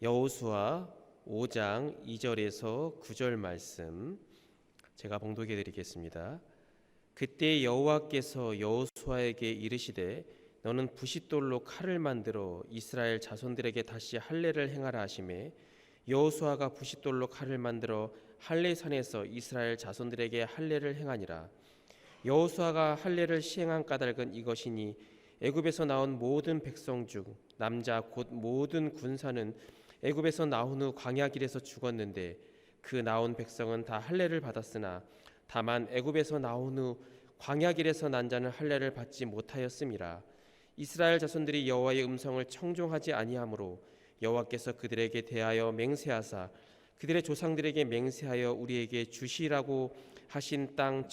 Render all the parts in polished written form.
여호수아 5장 2절에서 9절 말씀 제가 봉독해 드리겠습니다. 그때 여호와께서 여호수아에게 이르시되 너는 부싯돌로 칼을 만들어 이스라엘 자손들에게 다시 할례를 행하라 하시매 여호수아가 부싯돌로 칼을 만들어 할례산에서 이스라엘 자손들에게 할례를 행하니라. 여호수아가 할례를 시행한 까닭은 이것이니 애굽에서 나온 모든 백성 중 남자 곧 모든 군사는 애굽에서 나온 후 광야 길에서 죽었는데 그 나온 백성은 다 할례를 받았으나 다만 애굽에서 나온 후 광야 길에서 난 자는 할례를 받지 못하였음이라. 이스라엘 자손들이 여호와의 음성을 청종하지 아니하므로 여호와께서 그들에게 대하여 맹세하사 그들의 조상들에게 맹세하여 우리에게 주시라고 하신 땅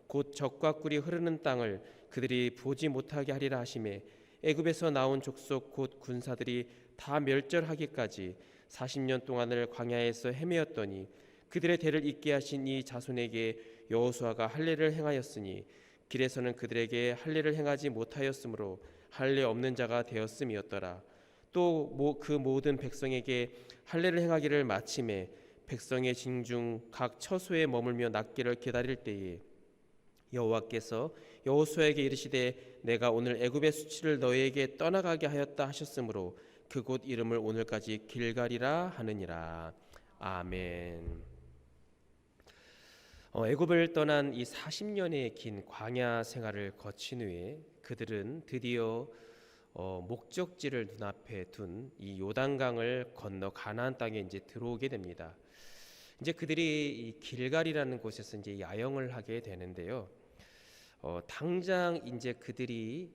곧 젖과 꿀이 흐르는 땅을 그들이 보지 못하게 하리라 하시매 애굽에서 나온 족속 곧 군사들이 다 멸절하기까지 40년 동안을 광야에서 헤매었더니 그들의 대를 잇게 하신 이 자손에게 여호수아가 할례를 행하였으니 길에서는 그들에게 할례를 행하지 못하였으므로 할례 없는 자가 되었음이었더라. 또 그 모든 백성에게 할례를 행하기를 마침에 백성의 진중 각 처소에 머물며 낫기를 기다릴 때에 여호와께서 여호수아에게 이르시되 내가 오늘 애굽의 수치를 너희에게 떠나가게 하였다 하셨으므로 그곳 이름을 오늘까지 길갈이라 하느니라. 아멘. 애굽을 떠난 이 40년의 긴 광야 생활을 거친 후에 그들은 드디어 목적지를 눈앞에 둔 이 요단강을 건너 가나안 땅에 이제 들어오게 됩니다. 이제 그들이 이 길갈이라는 곳에서 이제 야영을 하게 되는데요. 당장 이제 그들이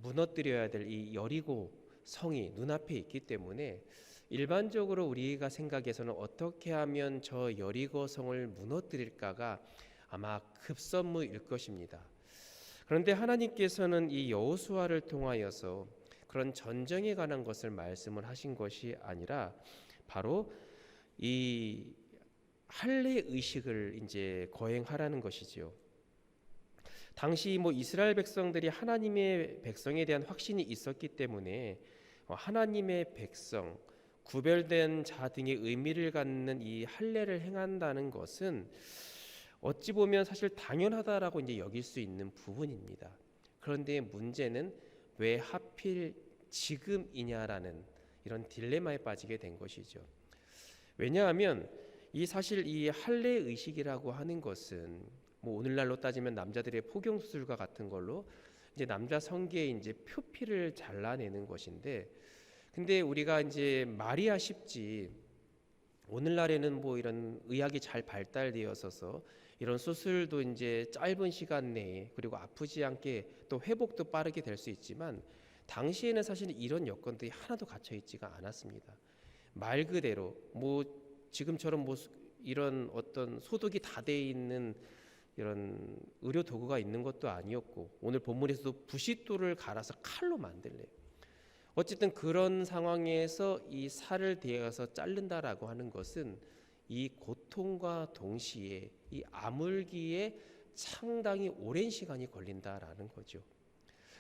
무너뜨려야 될 이 여리고 성이 눈앞에 있기 때문에 일반적으로 우리가 생각해서는 어떻게 하면 저 여리고 성을 무너뜨릴까가 아마 급선무일 것입니다. 그런데 하나님께서는 이 여호수아를 통하여서 그런 전쟁에 관한 것을 말씀을 하신 것이 아니라 바로 이 할례 의식을 이제 거행하라는 것이지요. 당시 이스라엘 백성들이 하나님의 백성에 대한 확신이 있었기 때문에 하나님의 백성, 구별된 자 등의 의미를 갖는 이 할례를 행한다는 것은 어찌 보면 사실 당연하다라고 이제 여길 수 있는 부분입니다. 그런데 문제는 왜 하필 지금이냐라는 이런 딜레마에 빠지게 된 것이죠. 왜냐하면 사실 이 할례 의식이라고 하는 것은 오늘날로 따지면 남자들의 포경 수술과 같은 걸로 이제 남자 성기에 이제 표피를 잘라내는 것인데, 근데 우리가 이제 말이야 쉽지 오늘날에는 이런 의학이 잘 발달되어서서 이런 수술도 이제 짧은 시간 내에 그리고 아프지 않게 또 회복도 빠르게 될 수 있지만 당시에는 사실 이런 여건들이 하나도 갖춰 있지가 않았습니다. 말 그대로 지금처럼 이런 어떤 소독이 다 돼 있는 이런 의료 도구가 있는 것도 아니었고 오늘 본문에서도 부싯돌을 갈아서 칼로 만들래요. 어쨌든 그런 상황에서 이 살을 대어서 자른다라고 하는 것은 이 고통과 동시에 이 아물기에 상당히 오랜 시간이 걸린다라는 거죠.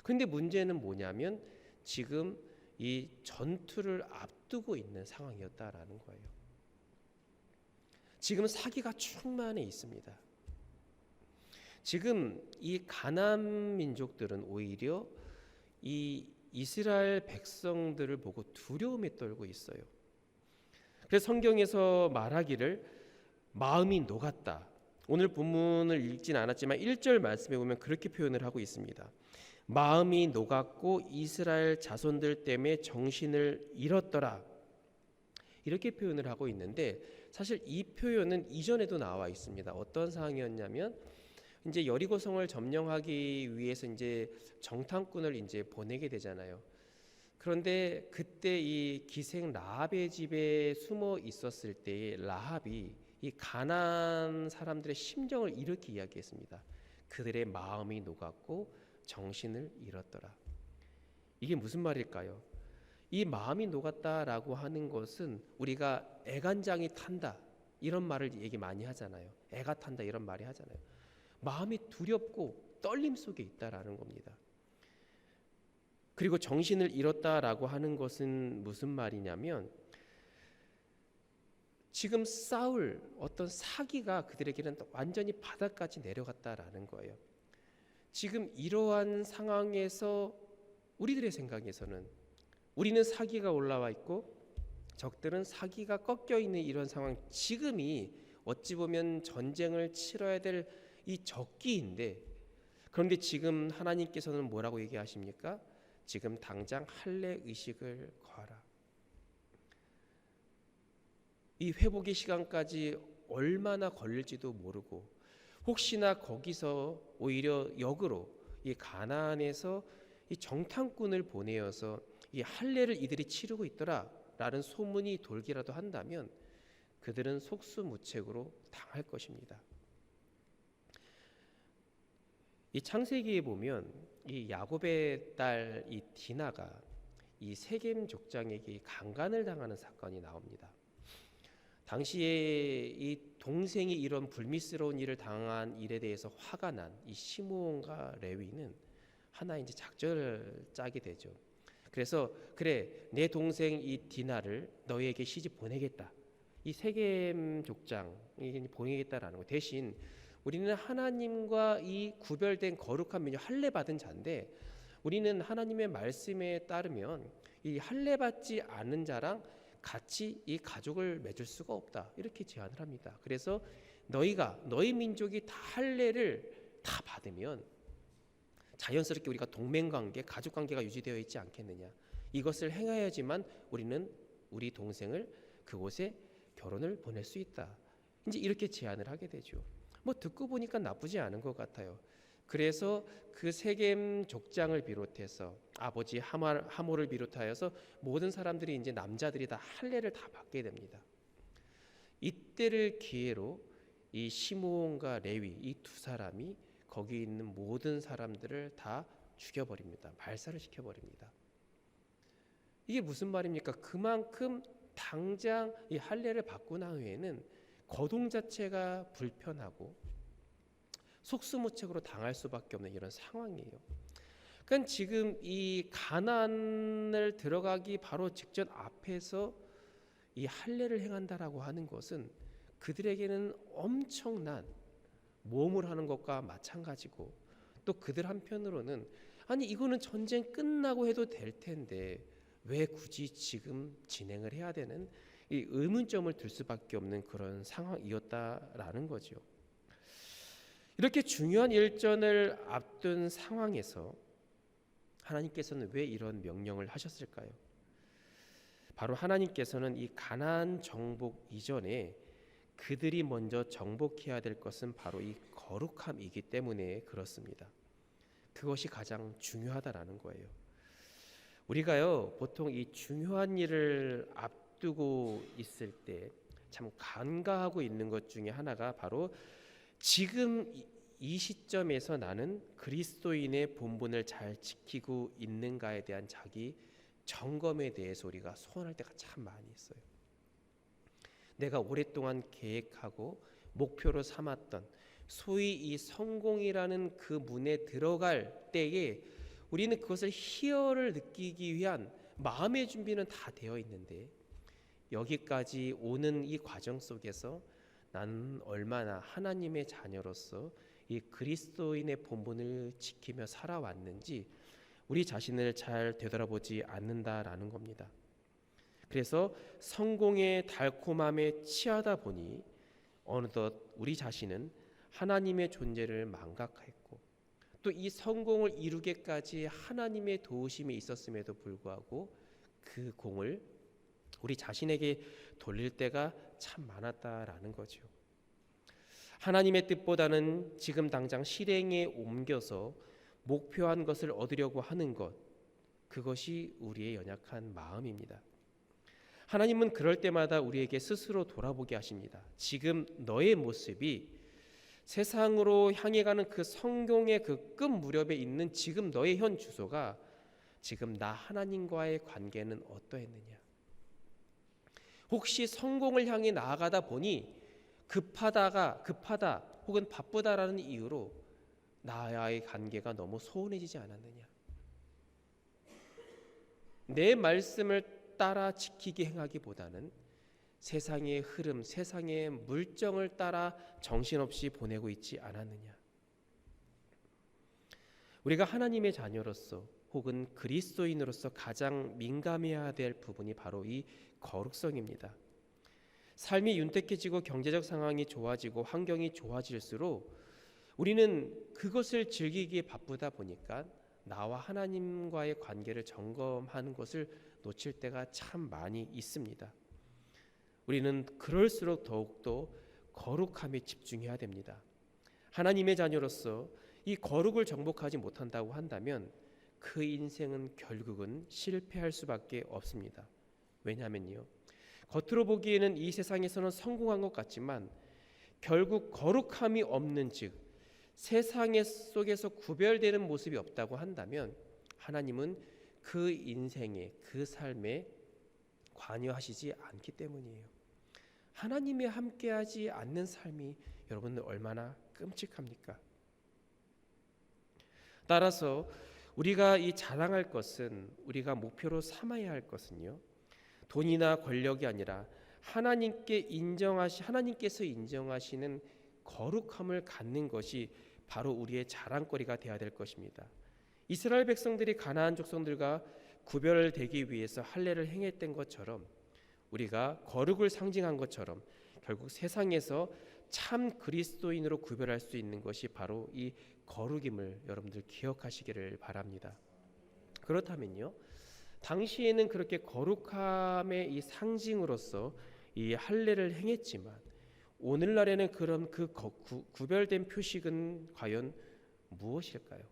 그런데 문제는 뭐냐면 지금 이 전투를 앞두고 있는 상황이었다라는 거예요. 지금 사기가 충만해 있습니다. 지금 이 가나안 민족들은 오히려 이 이스라엘 백성들을 보고 두려움에 떨고 있어요. 그래서 성경에서 말하기를 마음이 녹았다. 오늘 본문을 읽진 않았지만 1절 말씀에 보면 그렇게 표현을 하고 있습니다. 마음이 녹았고 이스라엘 자손들 때문에 정신을 잃었더라. 이렇게 표현을 하고 있는데 사실 이 표현은 이전에도 나와 있습니다. 어떤 상황이었냐면 이제 여리고성을 점령하기 위해서 이제 정탐꾼을 이제 보내게 되잖아요. 그런데 그때 이 기생 라합의 집에 숨어 있었을 때 라합이 이 가나안 사람들의 심정을 이렇게 이야기했습니다. 그들의 마음이 녹았고 정신을 잃었더라. 이게 무슨 말일까요? 이 마음이 녹았다라고 하는 것은 우리가 애간장이 탄다 이런 말을 얘기 많이 하잖아요. 애가 탄다 이런 말이 하잖아요. 마음이 두렵고 떨림 속에 있다라는 겁니다. 그리고 정신을 잃었다라고 하는 것은 무슨 말이냐면 지금 싸울 어떤 사기가 그들에게는 완전히 바닥까지 내려갔다라는 거예요. 지금 이러한 상황에서 우리들의 생각에서는 우리는 사기가 올라와 있고 적들은 사기가 꺾여 있는 이런 상황, 지금이 어찌 보면 전쟁을 치러야 될 이 적기인데, 그런데 지금 하나님께서는 뭐라고 얘기하십니까? 지금 당장 할례 의식을 거하라. 이 회복의 시간까지 얼마나 걸릴지도 모르고, 혹시나 거기서 오히려 역으로 이 가나안에서 이 정탐꾼을 보내어서 이 할례를 이들이 치르고 있더라라는 소문이 돌기라도 한다면 그들은 속수무책으로 당할 것입니다. 이 창세기에 보면 이 야곱의 딸 이 디나가 이 세겜 족장에게 강간을 당하는 사건이 나옵니다. 당시에 이 동생이 이런 불미스러운 일을 당한 일에 대해서 화가 난 이 시므온과 레위는 하나의 이제 작전을 짜게 되죠. 그래서 그래, 내 동생 이 디나를 너희에게 시집 보내겠다. 이 세겜 족장이 보내겠다라는 거. 대신 우리는 하나님과 이 구별된 거룩한 민족 할례 받은 자인데, 우리는 하나님의 말씀에 따르면 이 할례 받지 않은 자랑 같이 이 가족을 맺을 수가 없다, 이렇게 제안을 합니다. 그래서 너희 민족이 다 할례를 다 받으면 자연스럽게 우리가 동맹관계, 가족관계가 유지되어 있지 않겠느냐. 이것을 행하여야지만 우리는 우리 동생을 그곳에 결혼을 보낼 수 있다. 이제 이렇게 제안을 하게 되죠. 뭐 듣고 보니까 나쁘지 않은 것 같아요. 그래서 그 세겜 족장을 비롯해서 아버지 하모를 비롯하여서 모든 사람들이, 이제 남자들이 다 할례를 다 받게 됩니다. 이때를 기회로 이 시므온과 레위 이 두 사람이 거기 있는 모든 사람들을 다 죽여버립니다. 말살을 시켜버립니다. 이게 무슨 말입니까? 그만큼 당장 이 할례를 받고 난 후에는 거동 자체가 불편하고 속수무책으로 당할 수밖에 없는 이런 상황이에요. 그러니까 지금 이 가나안을 들어가기 바로 직전 앞에서 이 할례를 행한다라고 하는 것은 그들에게는 엄청난 모험을 하는 것과 마찬가지고, 또 그들 한편으로는 아니 이거는 전쟁 끝나고 해도 될 텐데 왜 굳이 지금 진행을 해야 되는 이 의문점을 들 수밖에 없는 그런 상황이었다라는 거죠. 이렇게 중요한 일전을 앞둔 상황에서 하나님께서는 왜 이런 명령을 하셨을까요? 바로 하나님께서는 이 가나안 정복 이전에 그들이 먼저 정복해야 될 것은 바로 이 거룩함이기 때문에 그렇습니다. 그것이 가장 중요하다라는 거예요. 우리가요, 보통 이 중요한 일을 앞두고 있을 때 참 간과하고 있는 것 중에 하나가 바로 지금 이 시점에서 나는 그리스도인의 본분을 잘 지키고 있는가에 대한 자기 점검에 대해서 우리가 소원할 때가 참 많이 있어요. 내가 오랫동안 계획하고 목표로 삼았던 소위 이 성공이라는 그 문에 들어갈 때에 우리는 그것을 희열을 느끼기 위한 마음의 준비는 다 되어 있는데, 여기까지 오는 이 과정 속에서 나는 얼마나 하나님의 자녀로서 이 그리스도인의 본분을 지키며 살아왔는지 우리 자신을 잘 되돌아보지 않는다라는 겁니다. 그래서 성공의 달콤함에 취하다 보니 어느덧 우리 자신은 하나님의 존재를 망각했고, 또 이 성공을 이루기까지 하나님의 도우심이 있었음에도 불구하고 그 공을 우리 자신에게 돌릴 때가 참 많았다라는 거죠. 하나님의 뜻보다는 지금 당장 실행에 옮겨서 목표한 것을 얻으려고 하는 것, 그것이 우리의 연약한 마음입니다. 하나님은 그럴 때마다 우리에게 스스로 돌아보게 하십니다. 지금 너의 모습이 세상으로 향해 가는 그 성공의 그 끝 무렵에 있는 지금 너의 현 주소가 지금 나 하나님과의 관계는 어떠했느냐? 혹시 성공을 향해 나아가다 보니 급하다 혹은 바쁘다라는 이유로 나와의 관계가 너무 소원해지지 않았느냐? 내 말씀을 따라 지키게 행하기보다는 세상의 흐름, 세상의 물정을 따라 정신없이 보내고 있지 않았느냐. 우리가 하나님의 자녀로서 혹은 그리스도인으로서 가장 민감해야 될 부분이 바로 이 거룩성입니다. 삶이 윤택해지고 경제적 상황이 좋아지고 환경이 좋아질수록 우리는 그것을 즐기기에 바쁘다 보니까 나와 하나님과의 관계를 점검하는 것을 놓칠 때가 참 많이 있습니다. 우리는 그럴수록 더욱더 거룩함에 집중해야 됩니다. 하나님의 자녀로서 이 거룩을 정복하지 못한다고 한다면 그 인생은 결국은 실패할 수밖에 없습니다. 왜냐하면요, 겉으로 보기에는 이 세상에서는 성공한 것 같지만 결국 거룩함이 없는, 즉 세상 속에서 구별되는 모습이 없다고 한다면 하나님은 그 인생에, 그 삶에 관여하시지 않기 때문이에요. 하나님이 함께하지 않는 삶이 여러분들 얼마나 끔찍합니까? 따라서 우리가 이 자랑할 것은, 우리가 목표로 삼아야 할 것은요, 돈이나 권력이 아니라 하나님께서 인정하시는 거룩함을 갖는 것이 바로 우리의 자랑거리가 되어야 될 것입니다. 이스라엘 백성들이 가나안 족속들과 구별되기 위해서 할례를 행했던 것처럼, 우리가 거룩을 상징한 것처럼 결국 세상에서 참 그리스도인으로 구별할 수 있는 것이 바로 이 거룩임을 여러분들 기억하시기를 바랍니다. 그렇다면요, 당시에는 그렇게 거룩함의 이 상징으로서 이 할례를 행했지만 오늘날에는 그럼 그 구별된 표식은 과연 무엇일까요?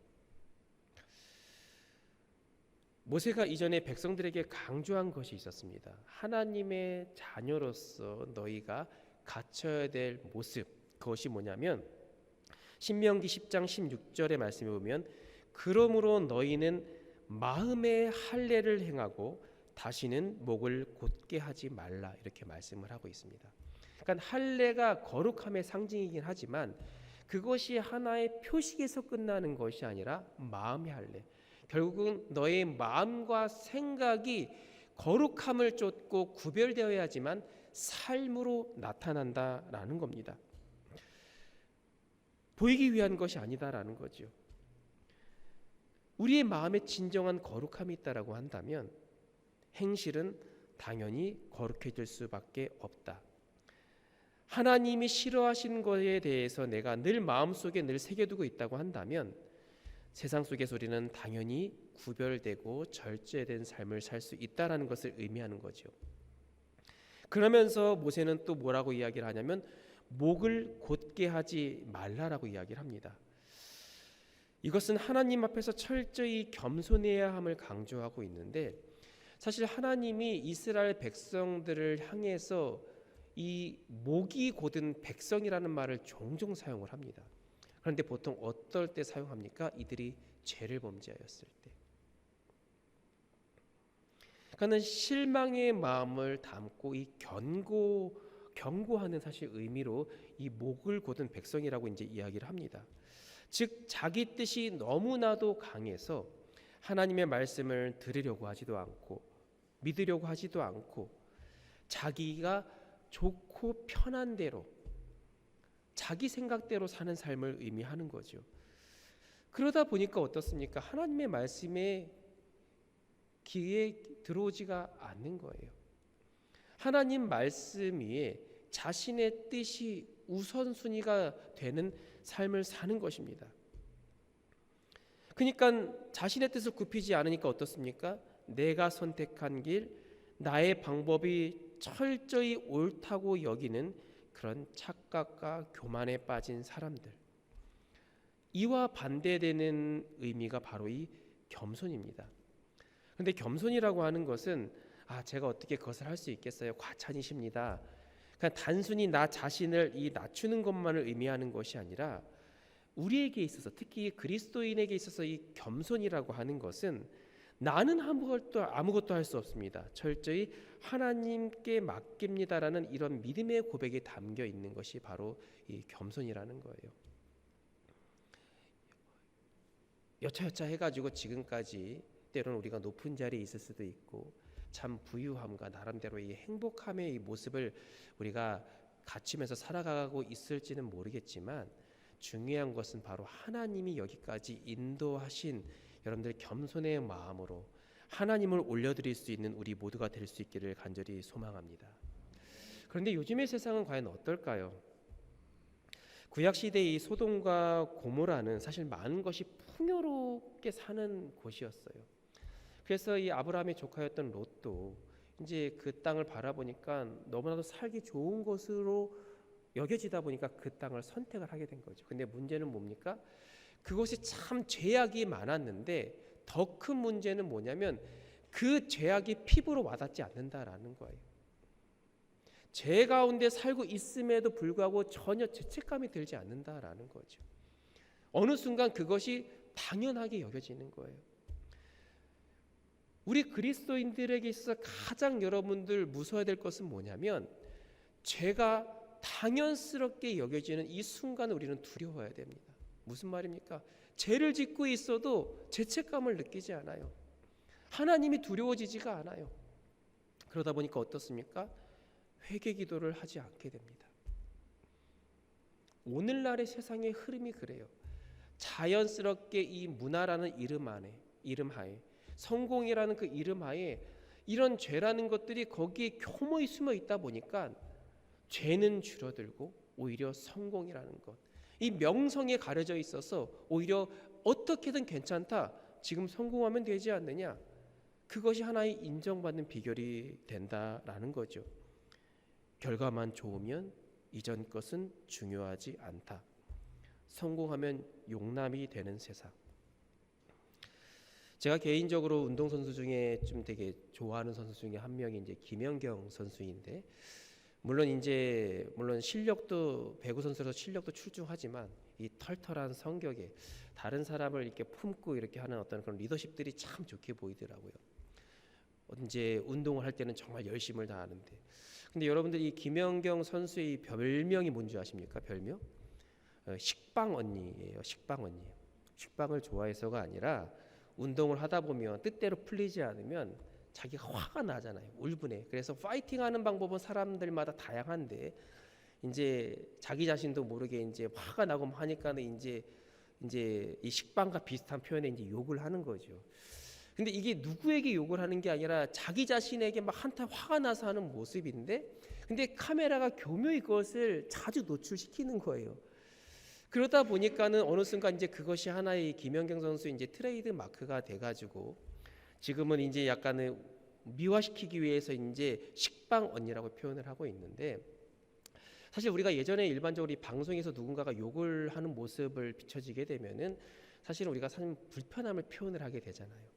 모세가 이전에 백성들에게 강조한 것이 있었습니다. 하나님의 자녀로서 너희가 갖춰야 될 모습, 그것이 뭐냐면 신명기 10장 16절의 말씀에 보면 그러므로 너희는 마음의 할례를 행하고 다시는 목을 곧게 하지 말라, 이렇게 말씀을 하고 있습니다. 그러니까 할례가 거룩함의 상징이긴 하지만 그것이 하나의 표식에서 끝나는 것이 아니라 마음의 할례, 결국은 너의 마음과 생각이 거룩함을 쫓고 구별되어야지만 삶으로 나타난다라는 겁니다. 보이기 위한 것이 아니다라는 거죠. 우리의 마음에 진정한 거룩함이 있다라고 한다면 행실은 당연히 거룩해질 수밖에 없다. 하나님이 싫어하시는 것에 대해서 내가 늘 마음속에 늘 새겨두고 있다고 한다면 세상 속에서 우리는 당연히 구별되고 절제된 삶을 살 수 있다라는 것을 의미하는 거죠. 그러면서 모세는 또 뭐라고 이야기를 하냐면 목을 곧게 하지 말라라고 이야기를 합니다. 이것은 하나님 앞에서 철저히 겸손해야 함을 강조하고 있는데, 사실 하나님이 이스라엘 백성들을 향해서 이 목이 곧은 백성이라는 말을 종종 사용을 합니다. 그런데 보통 어떨 때 사용합니까? 이들이 죄를 범죄하였을 때. 그러니까 실망의 마음을 담고 이 경고하는 사실 의미로 이 목을 곧은 백성이라고 이제 이야기를 합니다. 즉 자기 뜻이 너무나도 강해서 하나님의 말씀을 들으려고 하지도 않고 믿으려고 하지도 않고 자기가 좋고 편한 대로 자기 생각대로 사는 삶을 의미하는 거죠. 그러다 보니까 어떻습니까? 하나님의 말씀에 귀에 들어오지가 않는 거예요. 하나님 말씀 위에 자신의 뜻이 우선순위가 되는 삶을 사는 것입니다. 그러니까 자신의 뜻을 굽히지 않으니까 어떻습니까? 내가 선택한 길, 나의 방법이 철저히 옳다고 여기는 그런 착각과 교만에 빠진 사람들. 이와 반대되는 의미가 바로 이 겸손입니다. 그런데 겸손이라고 하는 것은 제가 어떻게 그것을 할 수 있겠어요? 과찬이십니다. 그냥 단순히 나 자신을 낮추는 것만을 의미하는 것이 아니라 우리에게 있어서, 특히 그리스도인에게 있어서 이 겸손이라고 하는 것은 나는 아무것도 할 수 없습니다. 철저히 하나님께 맡깁니다라는 이런 믿음의 고백이 담겨 있는 것이 바로 이 겸손이라는 거예요. 여차여차 해가지고 지금까지 때로는 우리가 높은 자리에 있을 수도 있고 참 부유함과 나름대로의 행복함의 이 모습을 우리가 갖추면서 살아가고 있을지는 모르겠지만 중요한 것은 바로 하나님이 여기까지 인도하신 여러분들 겸손의 마음으로 하나님을 올려드릴 수 있는 우리 모두가 될 수 있기를 간절히 소망합니다. 그런데 요즘의 세상은 과연 어떨까요? 구약시대의 이 소돔과 고모라는 사실 많은 것이 풍요롭게 사는 곳이었어요. 그래서 이 아브라함의 조카였던 롯도 이제 그 땅을 바라보니까 너무나도 살기 좋은 곳으로 여겨지다 보니까 그 땅을 선택을 하게 된 거죠. 근데 문제는 뭡니까? 그곳이 참 죄악이 많았는데 더 큰 문제는 뭐냐면 그 죄악이 피부로 와닿지 않는다라는 거예요. 죄 가운데 살고 있음에도 불구하고 전혀 죄책감이 들지 않는다라는 거죠. 어느 순간 그것이 당연하게 여겨지는 거예요. 우리 그리스도인들에게 있어서 가장 여러분들 무서워야 될 것은 뭐냐면 죄가 당연스럽게 여겨지는 이 순간을 우리는 두려워해야 됩니다. 무슨 말입니까? 죄를 짓고 있어도 죄책감을 느끼지 않아요. 하나님이 두려워지지가 않아요. 그러다 보니까 어떻습니까? 회개 기도를 하지 않게 됩니다. 오늘날의 세상의 흐름이 그래요. 자연스럽게 이 문화라는 이름하에 성공이라는 그 이름하에 이런 죄라는 것들이 거기에 교모히 숨어 있다 보니까 죄는 줄어들고 오히려 성공이라는 것, 이 명성에 가려져 있어서 오히려 어떻게든 괜찮다, 지금 성공하면 되지 않느냐, 그것이 하나의 인정받는 비결이 된다라는 거죠. 결과만 좋으면 이전 것은 중요하지 않다. 성공하면 용남이 되는 세상. 제가 개인적으로 운동선수 중에 좀 되게 좋아하는 선수 중에 한 명이 이제 김연경 선수인데, 물론 실력도 배구 선수로서 실력도 출중하지만 이 털털한 성격에 다른 사람을 이렇게 품고 이렇게 하는 어떤 그런 리더십들이 참 좋게 보이더라고요. 이제 운동을 할 때는 정말 열심을 다하는데, 근데 여러분들 이 김연경 선수의 별명이 뭔지 아십니까? 별명? 식빵 언니예요. 식빵 언니. 식빵을 좋아해서가 아니라 운동을 하다 보면 뜻대로 풀리지 않으면 자기가 화가 나잖아요. 울분해. 그래서 파이팅하는 방법은 사람들마다 다양한데 이제 자기 자신도 모르게 이제 화가 나고 하니까는 이제 이 식빵과 비슷한 표현에 이제 욕을 하는 거죠. 근데 이게 누구에게 욕을 하는 게 아니라 자기 자신에게 막 한타 화가 나서 하는 모습인데, 근데 카메라가 교묘히 그것을 자주 노출시키는 거예요. 그러다 보니까는 어느 순간 이제 그것이 하나의 김연경 선수 이제 트레이드 마크가 돼가지고 지금은 이제 약간은 미화시키기 위해서 이제 식빵 언니라고 표현을 하고 있는데, 사실 우리가 예전에 일반적으로 이 방송에서 누군가가 욕을 하는 모습을 비춰지게 되면은 사실은 우리가 사실 불편함을 표현을 하게 되잖아요.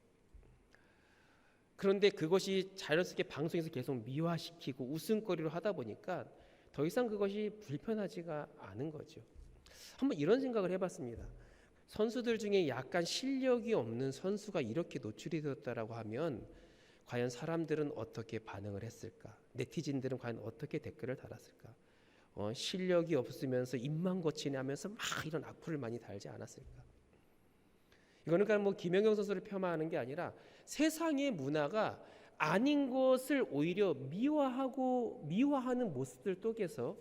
그런데 그것이 자연스럽게 방송에서 계속 미화시키고 웃음거리로 하다 보니까 더 이상 그것이 불편하지가 않은 거죠. 한번 이런 생각을 해봤습니다. 선수들 중에 약간 실력이 없는 선수가 이렇게 노출이 되었다라고 하면 과연 사람들은 어떻게 반응을 했을까? 네티즌들은 과연 어떻게 댓글을 달았을까? 실력이 없으면서 입만 거치네 하면서 막 이런 악플을 많이 달지 않았을까? 이거는 그러니까 뭐 김연경 선수를 폄하하는 게 아니라 세상의 문화가 아닌 것을 오히려 미화하는 모습들 속에서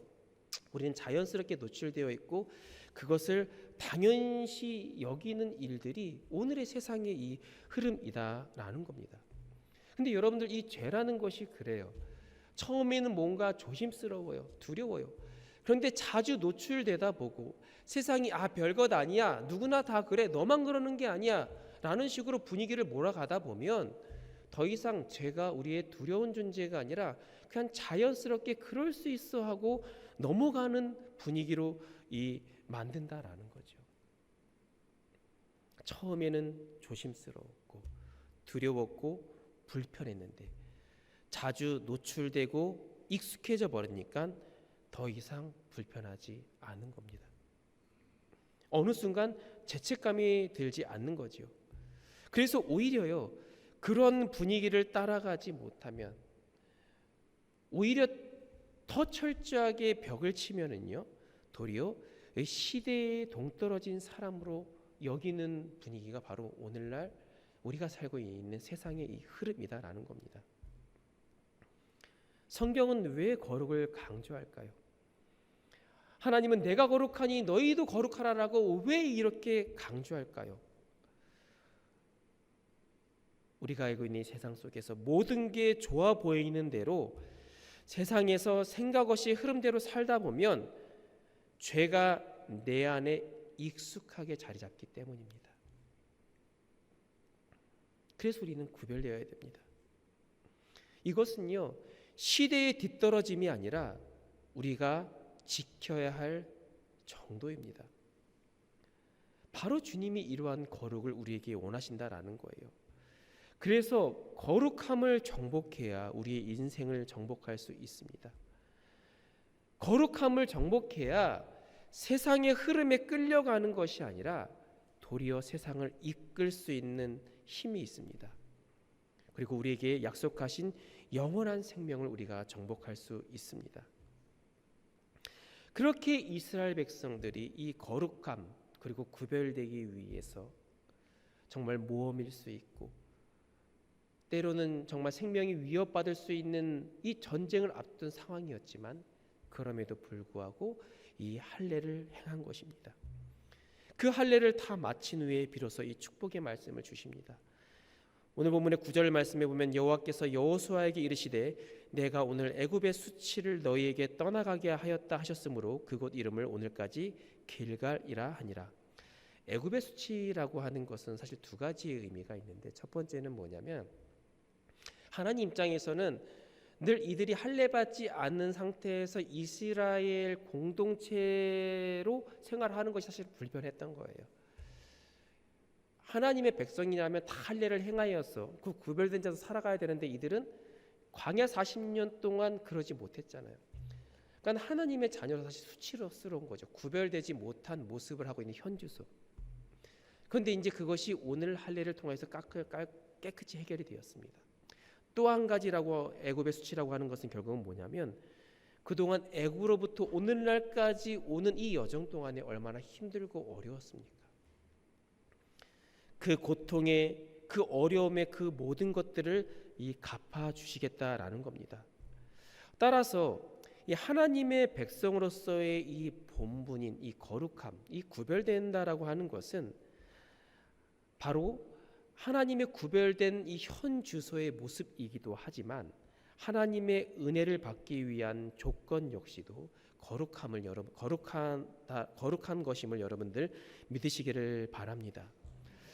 우리는 자연스럽게 노출되어 있고 그것을 당연시 여기는 일들이 오늘의 세상의 이 흐름이다라는 겁니다. 근데 여러분들 이 죄라는 것이 그래요. 처음에는 뭔가 조심스러워요. 두려워요. 그런데 자주 노출되다 보고 세상이 별것 아니야, 누구나 다 그래, 너만 그러는 게 아니야 라는 식으로 분위기를 몰아가다 보면 더 이상 죄가 우리의 두려운 존재가 아니라 그냥 자연스럽게 그럴 수 있어 하고 넘어가는 분위기로 만든다라는 거죠. 처음에는 조심스러웠고 두려웠고 불편했는데 자주 노출되고 익숙해져 버리니까 더 이상 불편하지 않은 겁니다. 어느 순간 죄책감이 들지 않는 거죠. 그래서 오히려요, 그런 분위기를 따라가지 못하면 오히려 더 철저하게 벽을 치면은요, 도리어 시대에 동떨어진 사람으로 여기는 분위기가 바로 오늘날 우리가 살고 있는 세상의 이 흐름이다라는 겁니다. 성경은 왜 거룩을 강조할까요? 하나님은 내가 거룩하니 너희도 거룩하라라고 왜 이렇게 강조할까요? 우리가 알고 있는 이 세상 속에서 모든 게 좋아 보이는 대로 세상에서 생각 없이 흐름대로 살다 보면 죄가 내 안에 익숙하게 자리 잡기 때문입니다. 그래서 우리는 구별되어야 됩니다. 이것은요, 시대의 뒤떨어짐이 아니라 우리가 지켜야 할 정도입니다. 바로 주님이 이러한 거룩을 우리에게 원하신다라는 거예요. 그래서 거룩함을 정복해야 우리의 인생을 정복할 수 있습니다. 거룩함을 정복해야 세상의 흐름에 끌려가는 것이 아니라 도리어 세상을 이끌 수 있는 힘이 있습니다. 그리고 우리에게 약속하신 영원한 생명을 우리가 정복할 수 있습니다. 그렇게 이스라엘 백성들이 이 거룩함 그리고 구별되기 위해서 정말 모험일 수 있고 때로는 정말 생명이 위협받을 수 있는 이 전쟁을 앞둔 상황이었지만 그럼에도 불구하고 이 할례를 행한 것입니다. 그 할례를 다 마친 후에 비로소 이 축복의 말씀을 주십니다. 오늘 본문의 9절 말씀에 보면 여호와께서 여호수아에게 이르시되 내가 오늘 애굽의 수치를 너희에게 떠나가게 하였다 하셨으므로 그곳 이름을 오늘까지 길갈이라 하니라. 애굽의 수치라고 하는 것은 사실 두 가지의 의미가 있는데 첫 번째는 뭐냐면 하나님 입장에서는 늘 이들이 할례받지 않는 상태에서 이스라엘 공동체로 생활하는 것이 사실 불편했던 거예요. 하나님의 백성이라면 다 할례를 행하여서 그 구별된 자로 살아가야 되는데 이들은 광야 40년 동안 그러지 못했잖아요. 그러니까 하나님의 자녀로 사실 수치스러운 거죠. 구별되지 못한 모습을 하고 있는 현주소. 그런데 이제 그것이 오늘 할례를 통해서 깨끗이 해결이 되었습니다. 또 한 가지라고 애굽의 수치라고 하는 것은 결국은 뭐냐면 그동안 애굽으로부터 오늘날까지 오는 이 여정 동안에 얼마나 힘들고 어려웠습니까? 그 고통의 그 어려움의 그 모든 것들을 갚아주시겠다라는 겁니다. 따라서 이 하나님의 백성으로서의 이 본분인 이 거룩함, 이 구별된다라고 하는 것은 바로 하나님의 구별된 이 현 주소의 모습이기도 하지만 하나님의 은혜를 받기 위한 조건 역시도 거룩한 것임을 여러분들 믿으시기를 바랍니다.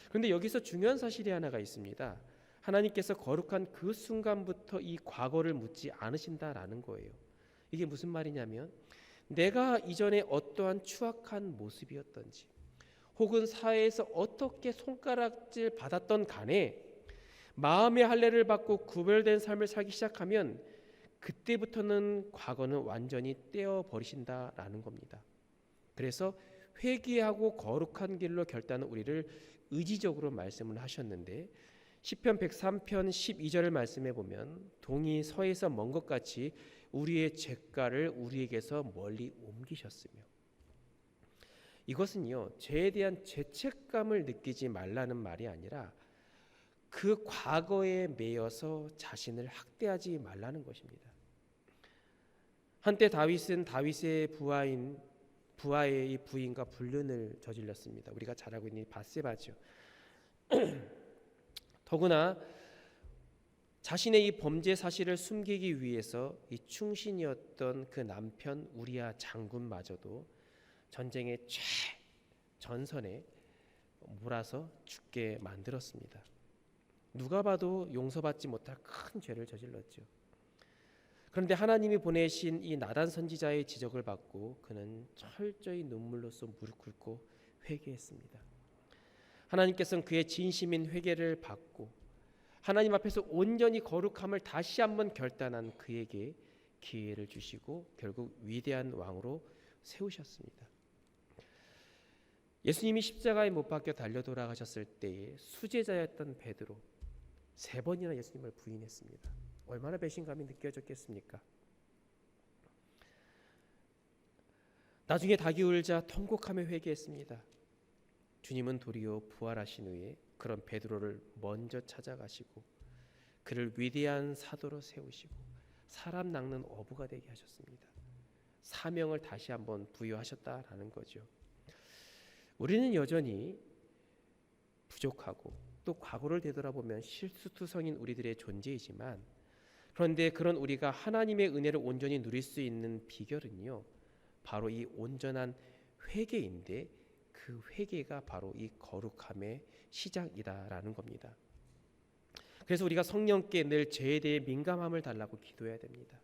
그런데 여기서 중요한 사실이 하나가 있습니다. 하나님께서 거룩한 그 순간부터 이 과거를 묻지 않으신다라는 거예요. 이게 무슨 말이냐면 내가 이전에 어떠한 추악한 모습이었던지 혹은 사회에서 어떻게 손가락질 받았던 간에 마음의 할례를 받고 구별된 삶을 살기 시작하면 그때부터는 과거는 완전히 떼어버리신다라는 겁니다. 그래서 회개하고 거룩한 길로 결단한 우리를 의지적으로 말씀을 하셨는데 시편 103편 12절을 말씀해 보면 동이 서에서 먼 것 같이 우리의 죄가를 우리에게서 멀리 옮기셨으며 이것은요 죄에 대한 죄책감을 느끼지 말라는 말이 아니라 그 과거에 매여서 자신을 학대하지 말라는 것입니다. 한때 다윗은 다윗의 부하의 이 부인과 불륜을 저질렀습니다. 우리가 잘 알고 있는 밧세바죠. 더구나 자신의 이 범죄 사실을 숨기기 위해서 이 충신이었던 그 남편 우리야 장군마저도 전쟁의 최전선에 몰아서 죽게 만들었습니다. 누가 봐도 용서받지 못할 큰 죄를 저질렀죠. 그런데 하나님이 보내신 이 나단 선지자의 지적을 받고 그는 철저히 눈물로써 무릎 꿇고 회개했습니다. 하나님께서는 그의 진심인 회개를 받고 하나님 앞에서 온전히 거룩함을 다시 한번 결단한 그에게 기회를 주시고 결국 위대한 왕으로 세우셨습니다. 예수님이 십자가에 못 박혀 달려 돌아가셨을 때에 수제자였던 베드로 3번이나 예수님을 부인했습니다. 얼마나 배신감이 느껴졌겠습니까? 나중에 닭이 울자 통곡하며 회개했습니다. 주님은 도리어 부활하신 후에 그런 베드로를 먼저 찾아가시고 그를 위대한 사도로 세우시고 사람 낚는 어부가 되게 하셨습니다. 사명을 다시 한번 부여하셨다라는 거죠. 우리는 여전히 부족하고 또 과거를 되돌아보면 실수투성인 우리들의 존재이지만, 그런데 그런 우리가 하나님의 은혜를 온전히 누릴 수 있는 비결은요, 바로 이 온전한 회개인데 그 회개가 바로 이 거룩함의 시작이다라는 겁니다. 그래서 우리가 성령께 늘 죄에 대해 민감함을 달라고 기도해야 됩니다.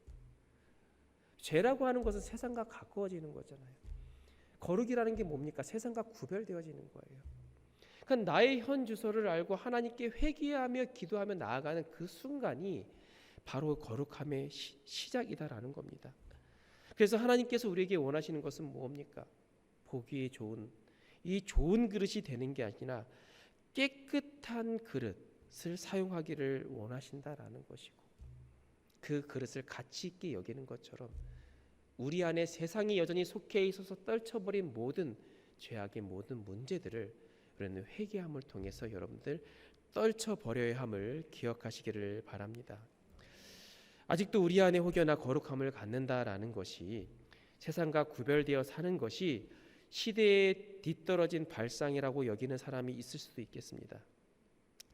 죄라고 하는 것은 세상과 가까워지는 거잖아요. 거룩이라는 게 뭡니까? 세상과 구별되어지는 거예요. 그러니까 나의 현 주소를 알고 하나님께 회개하며 기도하며 나아가는 그 순간이 바로 거룩함의 시작이다라는 겁니다. 그래서 하나님께서 우리에게 원하시는 것은 뭡니까? 보기에 좋은 이 좋은 그릇이 되는 게 아니라 깨끗한 그릇을 사용하기를 원하신다라는 것이고, 그 그릇을 가치 있게 여기는 것처럼 우리 안에 세상이 여전히 속해 있어서 떨쳐버린 모든 죄악의 모든 문제들을 우리는 회개함을 통해서 여러분들 떨쳐버려야 함을 기억하시기를 바랍니다. 아직도 우리 안에 혹여나 거룩함을 갖는다라는 것이, 세상과 구별되어 사는 것이 시대에 뒤떨어진 발상이라고 여기는 사람이 있을 수도 있겠습니다.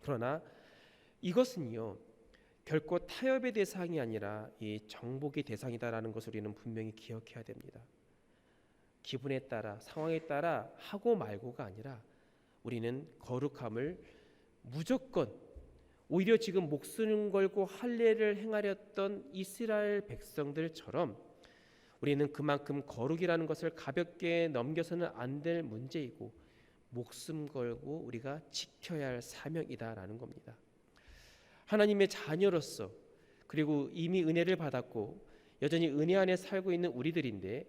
그러나 이것은요, 결코 타협의 대상이 아니라 이 정복의 대상이다라는 것을 우리는 분명히 기억해야 됩니다. 기분에 따라 상황에 따라 하고 말고가 아니라 우리는 거룩함을 무조건, 오히려 지금 목숨을 걸고 할례를 행하렸던 이스라엘 백성들처럼 우리는 그만큼 거룩이라는 것을 가볍게 넘겨서는 안 될 문제이고 목숨 걸고 우리가 지켜야 할 사명이다라는 겁니다. 하나님의 자녀로서, 그리고 이미 은혜를 받았고 여전히 은혜 안에 살고 있는 우리들인데,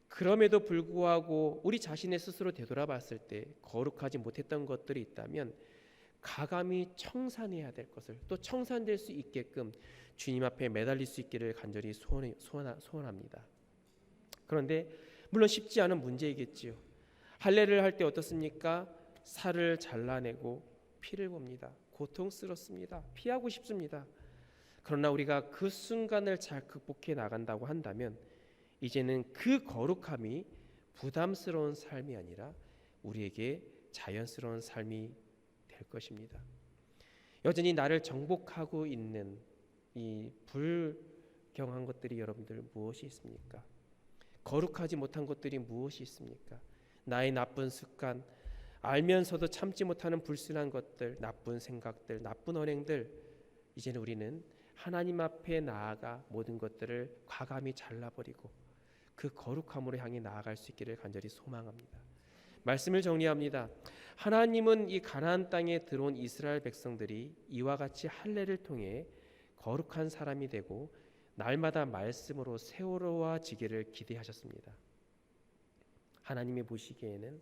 그럼에도 불구하고 우리 자신의 스스로 되돌아봤을 때 거룩하지 못했던 것들이 있다면 가감히 청산해야 될 것을, 또 청산될 수 있게끔 주님 앞에 매달릴 수 있기를 간절히 소원합니다. 그런데 물론 쉽지 않은 문제이겠지요. 할례를 할 때 어떻습니까? 살을 잘라내고 피를 봅니다. 고통스럽습니다. 피하고 싶습니다. 그러나 우리가 그 순간을 잘 극복해 나간다고 한다면 이제는 그 거룩함이 부담스러운 삶이 아니라 우리에게 자연스러운 삶이 될 것입니다. 여전히 나를 정복하고 있는 이 불경한 것들이 여러분들 무엇이 있습니까? 거룩하지 못한 것들이 무엇이 있습니까? 나의 나쁜 습관, 알면서도 참지 못하는 불순한 것들, 나쁜 생각들, 나쁜 언행들, 이제는 우리는 하나님 앞에 나아가 모든 것들을 과감히 잘라버리고 그 거룩함으로 향해 나아갈 수 있기를 간절히 소망합니다. 말씀을 정리합니다. 하나님은 이 가나안 땅에 들어온 이스라엘 백성들이 이와 같이 할례를 통해 거룩한 사람이 되고 날마다 말씀으로 세워지기를 기대하셨습니다. 하나님이 보시기에는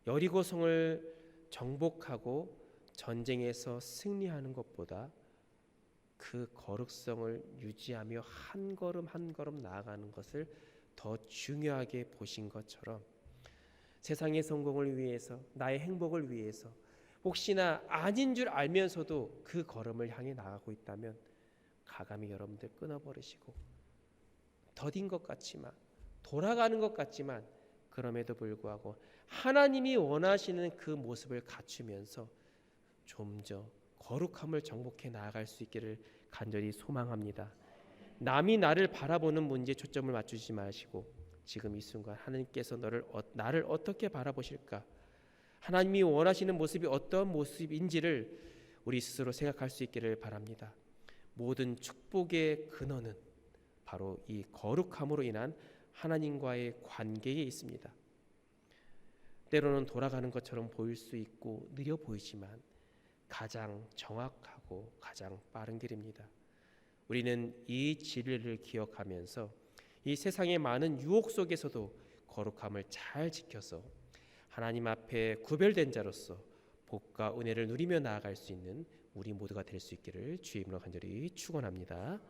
여리고성을 정복하고 전쟁에서 승리하는 것보다 그 거룩성을 유지하며 한 걸음 한 걸음 나아가는 것을 더 중요하게 보신 것처럼, 세상의 성공을 위해서, 나의 행복을 위해서 혹시나 아닌 줄 알면서도 그 걸음을 향해 나가고 있다면 가감히 여러분들 끊어버리시고, 더딘 것 같지만, 돌아가는 것 같지만, 그럼에도 불구하고 하나님이 원하시는 그 모습을 갖추면서 좀 더 거룩함을 정복해 나아갈 수 있기를 간절히 소망합니다. 남이 나를 바라보는 문제에 초점을 맞추지 마시고 지금 이 순간 하나님께서 나를 어떻게 바라보실까, 하나님이 원하시는 모습이 어떤 모습인지를 우리 스스로 생각할 수 있기를 바랍니다. 모든 축복의 근원은 바로 이 거룩함으로 인한 하나님과의 관계에 있습니다. 때로는 돌아가는 것처럼 보일 수 있고 느려 보이지만 가장 정확하고 가장 빠른 길입니다. 우리는 이 진리를 기억하면서 이 세상의 많은 유혹 속에서도 거룩함을 잘 지켜서 하나님 앞에 구별된 자로서 복과 은혜를 누리며 나아갈 수 있는 우리 모두가 될 수 있기를 주의 이름으로 간절히 축원합니다.